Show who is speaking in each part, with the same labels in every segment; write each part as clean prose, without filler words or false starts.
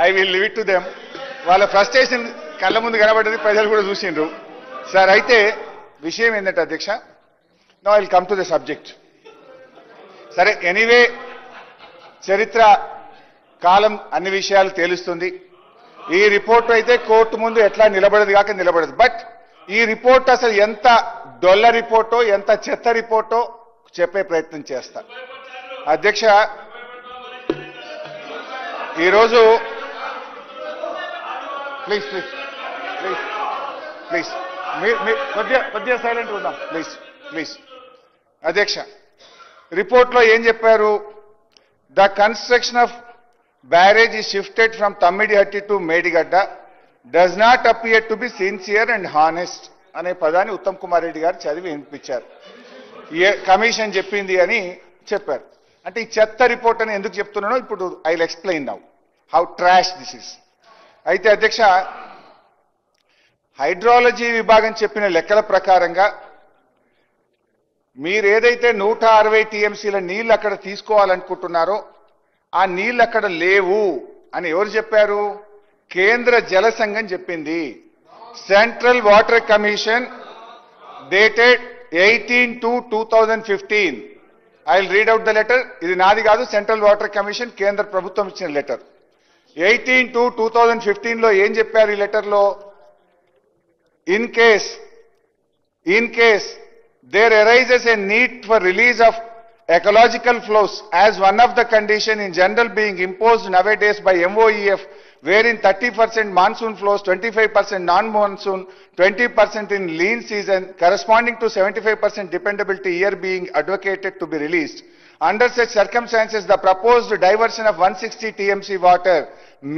Speaker 1: I will leave it to them. వాళ్ళ frustration కళ్ళ ముందు కనబడ్డది, ప్రజలు కూడా చూసిండ్రు. సార్ అయితే విషయం ఏంటంటే అధ్యక్ష, now I will come to the subject. సరే, ఎనీవే చరిత్ర కాలం అన్ని విషయాలు తేలుస్తుంది. ఈ రిపోర్ట్ అయితే కోర్టు ముందు ఎట్లా నిలబడదు కాక నిలబడదు. బట్ ఈ రిపోర్ట్ అసలు ఎంత డొల్ల రిపోర్టో, ఎంత చెత్త రిపోర్టో చెప్పే ప్రయత్నం చేస్తా. అధ్యక్ష, ఈరోజు ప్లీజ్ ప్లీజ్ ప్లీజ్ ప్లీజ్ కొద్దిగా సైలెంట్ ఉందాం ప్లీజ్ ప్లీజ్. అధ్యక్ష, రిపోర్ట్లో ఏం చెప్పారు? The construction of barrage is shifted from Tammidihatti to Medigadda does not appear to be sincere and honest అనే పదాన్ని ఉత్తమ్ కుమార్ రెడ్డి గారు చదివి వినిపించారు. కమిషన్ చెప్పింది అని చెప్పారు. అంటే ఈ చెత్త రిపోర్ట్ అని ఎందుకు చెప్తున్నానో ఇప్పుడు I will explain now how trash this is. అయితే అధ్యక్ష, హైడ్రాలజీ విభాగం చెప్పిన లెక్కల ప్రకారంగా మీరు ఏదైతే 160 టీఎంసీల నీళ్లు అక్కడ తీసుకోవాలనుకుంటున్నారో ఆ నీళ్లు అక్కడ లేవు అని ఎవరు చెప్పారు? కేంద్ర జల సంఘం చెప్పింది. Central water commission dated 18/2/2015. I will read out the letter. ఇది నాది కాదు, సెంట్రల్ వాటర్ కమిషన్ కేంద్ర ప్రభుత్వం ఇచ్చిన లెటర్. 18/2/2015 లో ఏం చెప్పారు ఈ లెటర్లో? In case there arises a need for release of ecological flows as one of the condition in general being imposed nowadays by MOEF, wherein 30% monsoon flows, 25% non-monsoon, 20% in lean season, corresponding to 75% dependability year being advocated to be released. Under such circumstances, the proposed diversion of 160 TMC water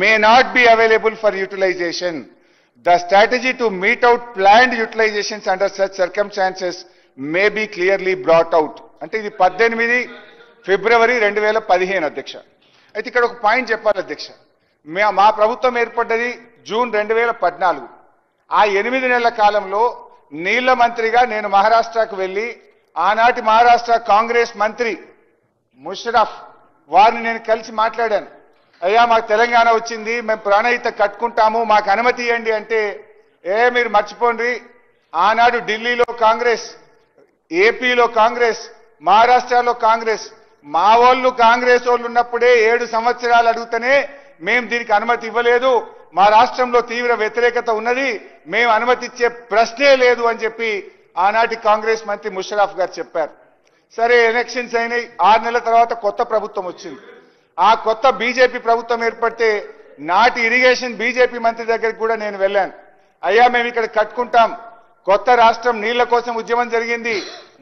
Speaker 1: may not be available for utilization. The strategy to meet out planned utilizations under such circumstances may be clearly brought out. అంటే ఇది 18 ఫిబ్రవరి 2015 అధ్యక్ష. అయితే ఇక్కడ ఒక point చెప్పాలి అధ్యక్ష. మా ప్రభుత్వం ఏర్పడ్డది జూన్ 2014. ఆ 8 నెలల కాలంలో నీళ్ల మంత్రిగా నేను మహారాష్ట్రకు వెళ్లి ఆనాటి మహారాష్ట్ర కాంగ్రెస్ మంత్రి ముషరఫ్ వారిని నేను కలిసి మాట్లాడాను. అయ్యా, మాకు తెలంగాణ వచ్చింది, మేము ప్రాణహిత కట్టుకుంటాము, మాకు అనుమతి ఇవ్వండి అంటే, మీరు మర్చిపోండి, ఆనాడు ఢిల్లీలో కాంగ్రెస్, ఏపీలో కాంగ్రెస్, మహారాష్ట్రలో కాంగ్రెస్, మా వాళ్ళు కాంగ్రెస్ వాళ్ళు ఉన్నప్పుడే 7 సంవత్సరాలు అడుగుతూనే మేము దీనికి అనుమతి ఇవ్వలేదు, మా రాష్ట్రంలో తీవ్ర వ్యతిరేకత ఉన్నది, మేము అనుమతి ఇచ్చే ప్రశ్నే లేదు అని చెప్పి ఆనాటి కాంగ్రెస్ మంత్రి ముషరఫ్ గారు చెప్పారు. సరే, ఎలక్షన్స్ అయినాయి. 6 నెలల తర్వాత కొత్త ప్రభుత్వం వచ్చింది. ఆ కొత్త బీజేపీ ప్రభుత్వం ఏర్పడితే నాటి ఇరిగేషన్ బీజేపీ మంత్రి దగ్గరికి కూడా నేను వెళ్ళాను. అయ్యా, మేము ఇక్కడ కట్టుకుంటాం, కొత్త రాష్ట్రం నీళ్ల కోసం ఉద్యమం జరిగింది,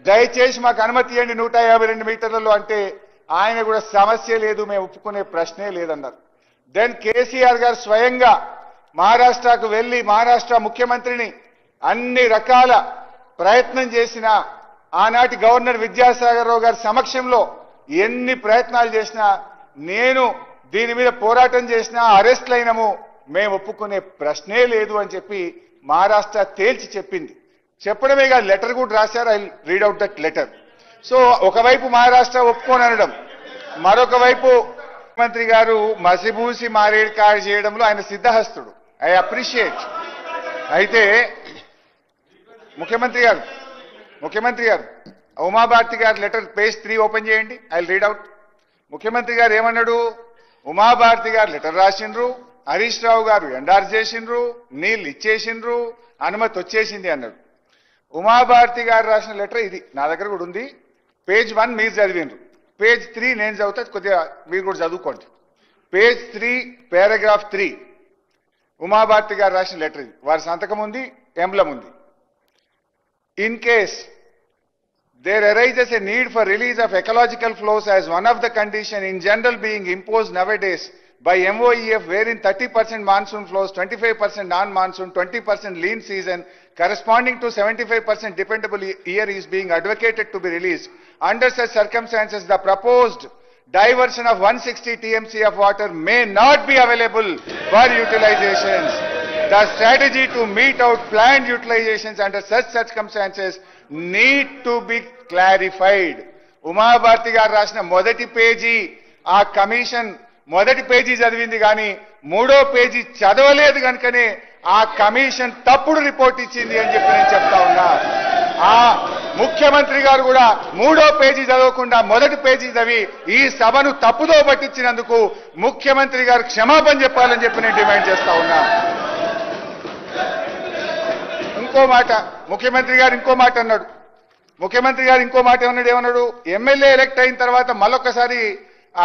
Speaker 1: దయచేసి మాకు అనుమతి ఇవ్వండి 152 మీటర్లలో అంటే ఆయన కూడా సమస్య లేదు, మేము ఒప్పుకునే ప్రశ్నే లేదన్నారు. దెన్ కేసీఆర్ గారు స్వయంగా మహారాష్ట్రకు వెళ్లి మహారాష్ట్ర ముఖ్యమంత్రిని అన్ని రకాల ప్రయత్నం చేసిన ఆనాటి గవర్నర్ విద్యాసాగర్ రావు గారి సమక్షంలో ఎన్ని ప్రయత్నాలు చేసినా, నేను దీని మీద పోరాటం చేసినా, అరెస్ట్లు అయినాము, మేము ఒప్పుకునే ప్రశ్నే లేదు అని చెప్పి మహారాష్ట్ర తేల్చి చెప్పింది. చెప్పడమే కాదు, లెటర్ కూడా రాశారు. I read out that letter. So ఒకవైపు మహారాష్ట్ర ఒప్పుకోనడం, మరొక వైపు ముఖ్యమంత్రి గారు మసిబూసి మారేడుకాయ చేయడంలో ఆయన సిద్ధహస్తుడు. I appreciate. అయితే ముఖ్యమంత్రి గారు ఉమాభారతి గారు లెటర్ పేజ్ 3 ఓపెన్ చేయండి. I read out. ముఖ్యమంత్రి గారు ఏమన్నాడు? ఉమాభారతి గారు లెటర్ రాసిండ్రు, హరీష్ రావు గారు ఎండార్స్ చేసిండ్రు, నీళ్ళు ఇచ్చేసిండ్రు, అనుమతి వచ్చేసింది అన్నాడు. ఉమాభారతి గారు రాసిన లెటర్ ఇది, నా దగ్గర కూడా ఉంది. పేజ్ 1 మీరు చదివిండ్రు, పేజ్ 3 నేను చదువుతా, కొద్దిగా మీరు కూడా చదువుకోండి. పేజ్ 3 పారాగ్రాఫ్ 3 ఉమాభారతి గారు రాసిన లెటర్ ఇది. వారి సంతకం ఉంది, ఎంబ్లం ఉంది. In case there arises a need for release of ecological flows as one of the condition in general being imposed nowadays by MOEF, wherein 30% monsoon flows, 25% non-monsoon, 20% lean season, corresponding to 75% dependable year is being advocated to be released. Under such circumstances, the proposed diversion of 160 TMC of water may not be available for utilizations. The strategy to meet out planned utilizations under such circumstances need to be clarified. Uma Bharti గారు రాసిన మొదటి page ఆ commission మొదటి page చదివింది కానీ మూడో page చదవలేదు కనుకనే ఆ కమిషన్ తప్పుడు రిపోర్ట్ ఇచ్చింది అని చెప్పి నేను చెప్తా ఉన్నా. ఆ ముఖ్యమంత్రి గారు కూడా మూడో పేజీ చదవకుండా మొదటి పేజీ చదివి ఈ సభను తప్పుదో పట్టించినందుకు ముఖ్యమంత్రి గారు క్షమాపణ చెప్పాలని చెప్పి నేను డిమాండ్ చేస్తా ఉన్నా. ఇంకో మాట ముఖ్యమంత్రి గారు ఇంకో మాట అన్నాడు. ముఖ్యమంత్రి గారు ఇంకో మాట ఏమన్నాడు, ఎమ్మెల్యే ఎలక్ట్ అయిన తర్వాత మళ్ళొక్కసారి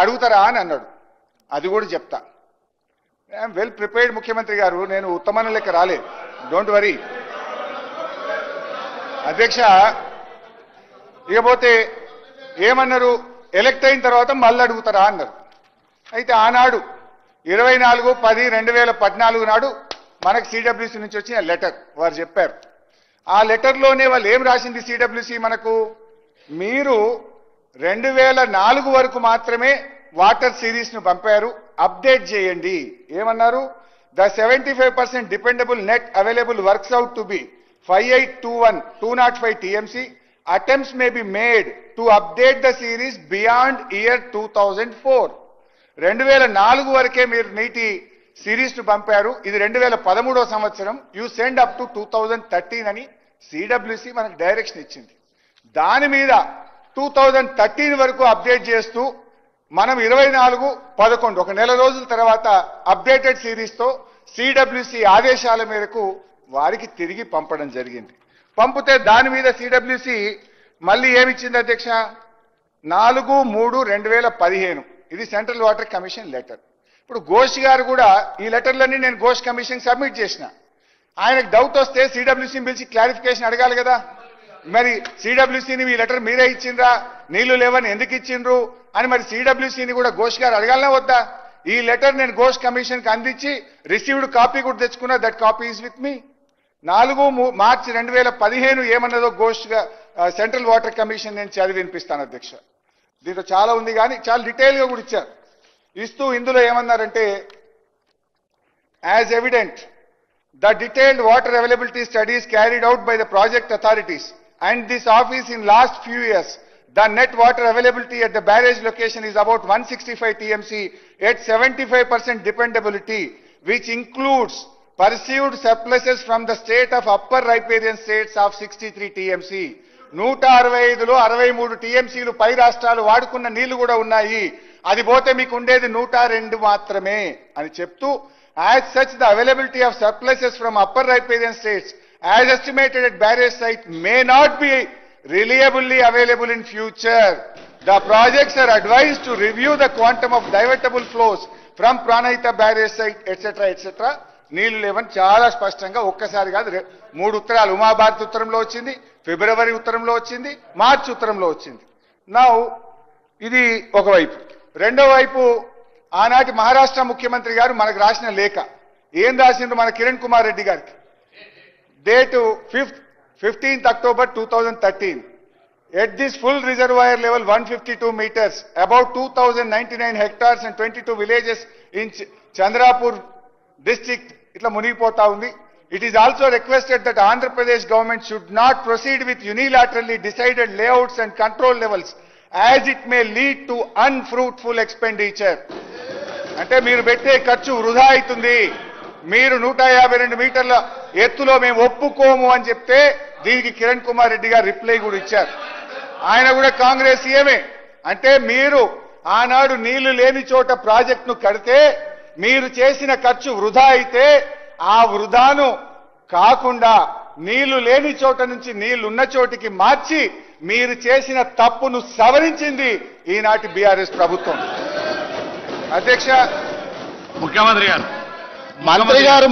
Speaker 1: అడుగుతారా అని అన్నాడు. అది కూడా చెప్తా. ఐఎమ్ వెల్ ప్రిపేర్డ్ ముఖ్యమంత్రి గారు, నేను ఉత్తమన లెక్క రాలేదు, డోంట్ వరీ. అధ్యక్ష, ఇకపోతే ఏమన్నారు, ఎలక్ట్ అయిన తర్వాత మళ్ళీ అడుగుతారా అన్నారు. అయితే ఆనాడు 24/10/2014 నాడు మనకు సిడబ్ల్యూసీ నుంచి వచ్చిన లెటర్ వారు చెప్పారు. ఆ లెటర్లోనే వాళ్ళు ఏం రాసింది సిడబ్ల్యూసీ మనకు, మీరు 2004 వరకు మాత్రమే వాటర్ సిరీస్ ను పంపారు, అప్డేట్ చేయండి. ఏమన్నారు, the 75% dependable net available works out to be 5821-205 TMC. Attempts may be made to update the series beyond year 2004. 2004 వరకే మీరు నీటి సిరీస్ ను పంపారు, ఇది 2013వ సంవత్సరం, యూ సెండ్ అప్ టు 2013 అని సిడబ్ల్యూసీ మనకు డైరెక్షన్ ఇచ్చింది. దాని మీద 2013 వరకు అప్డేట్ చేస్తూ మనం 24/11 ఒక నెల రోజుల తర్వాత అప్డేటెడ్ సిరీస్ తో సిడబ్ల్యూసీ ఆదేశాల మేరకు వారికి తిరిగి పంపడం జరిగింది. పంపితే దాని మీద సిడబ్ల్యూసీ మళ్ళీ ఏమిచ్చింది అధ్యక్ష, 4/3/2015 ఇది సెంట్రల్ వాటర్ కమిషన్ లెటర్. ఇప్పుడు ఘోష్ గారు కూడా ఈ లెటర్లన్నీ నేను ఘోష్ కమిషన్ సబ్మిట్ చేసిన. ఆయనకు డౌట్ వస్తే సిడబ్ల్యూసీని పిలిచి క్లారిఫికేషన్ అడగాలి కదా. మరి సిడబ్ల్యూసీని మీ లెటర్ మీరే ఇచ్చిండ్రా, నీళ్లు లేవని ఎందుకు ఇచ్చిండ్రు అని మరి సిడబ్ల్యూసీని కూడా ఘోష్ గారు అడగాలనే వద్దా? ఈ లెటర్ నేను ఘోష్ కమిషన్ కి అందించి రిసీవ్డ్ కాపీ కూడా తెచ్చుకున్నా, that copy is with me. 4 మార్చి 2015 ఏమన్నదో ఘోష్ సెంట్రల్ వాటర్ కమిషన్ నేను చదివి వినిపిస్తాను అధ్యక్ష. దీంట్లో చాలా ఉంది కానీ చాలా డీటెయిల్ గా కూడా ఇచ్చారు. ఇస్తూ ఇందులో ఏమన్నారంటే, as evident the detailed water availability studies carried out by the project authorities and this office in last few years, the net water availability at the barrage location is about 165 TMC at 75% dependability, which includes perceived surpluses from the state of upper riparian states of 63 TMC. 165లో 63 TMCలు పై రాష్ట్రాలు వాడుకున్న నీళ్లు కూడా ఉన్నాయి, అది పోతే మీకు ఉండేది 102 మాత్రమే అని చెప్తూ, as such the availability of surpluses from upper riparian states as estimated at barrage site may not be reliably available in future. The projects are advised to review the quantum of divertible flows from Pranahita barrage site etc. నీళ్లు లేవని చాలా స్పష్టంగా ఒక్కసారి కాదు 3 ఉత్తరాలు, ఉమాభారతి ఉత్తరంలో వచ్చింది, ఫిబ్రవరి ఉత్తరంలో వచ్చింది, మార్చి ఉత్తరంలో వచ్చింది. నౌ ఇది ఒకవైపు. రెండో వైపు ఆనాటి మహారాష్ట్ర ముఖ్యమంత్రి గారు మనకు రాసిన లేఖ ఏం రాసిండ్రు మన కిరణ్ కుమార్ రెడ్డి గారికి, date 15th October 2013. At this full reservoir level 152 meters, about 2099 hectares and 22 villages in Chandrapur district itla munigipota undi. It is also requested that Andhra Pradesh government should not proceed with unilaterally decided layouts and control levels as it may lead to unfruitful expenditure. అంటే మీరు పెట్టే ఖర్చు వృధా అవుతుంది, మీరు 152 మీటర్ల ఎత్తులో మేము ఒప్పుకోము అని చెప్తే దీనికి కిరణ్ కుమార్ రెడ్డి గారు రిప్లై కూడా ఇచ్చారు. ఆయన కూడా కాంగ్రెస్ సీఎమే. అంటే మీరు ఆనాడు నీళ్లు లేని చోట ప్రాజెక్టును కడితే మీరు చేసిన ఖర్చు వృధా అయితే ఆ వృధాను కాకుండా నీళ్లు లేని చోట నుంచి నీళ్లున్న చోటికి మార్చి మీరు చేసిన తప్పును సవరించింది ఈనాటి బీఆర్ఎస్ ప్రభుత్వం. అధ్యక్ష,
Speaker 2: ముఖ్యమంత్రి గారు
Speaker 1: మంత్రి గారు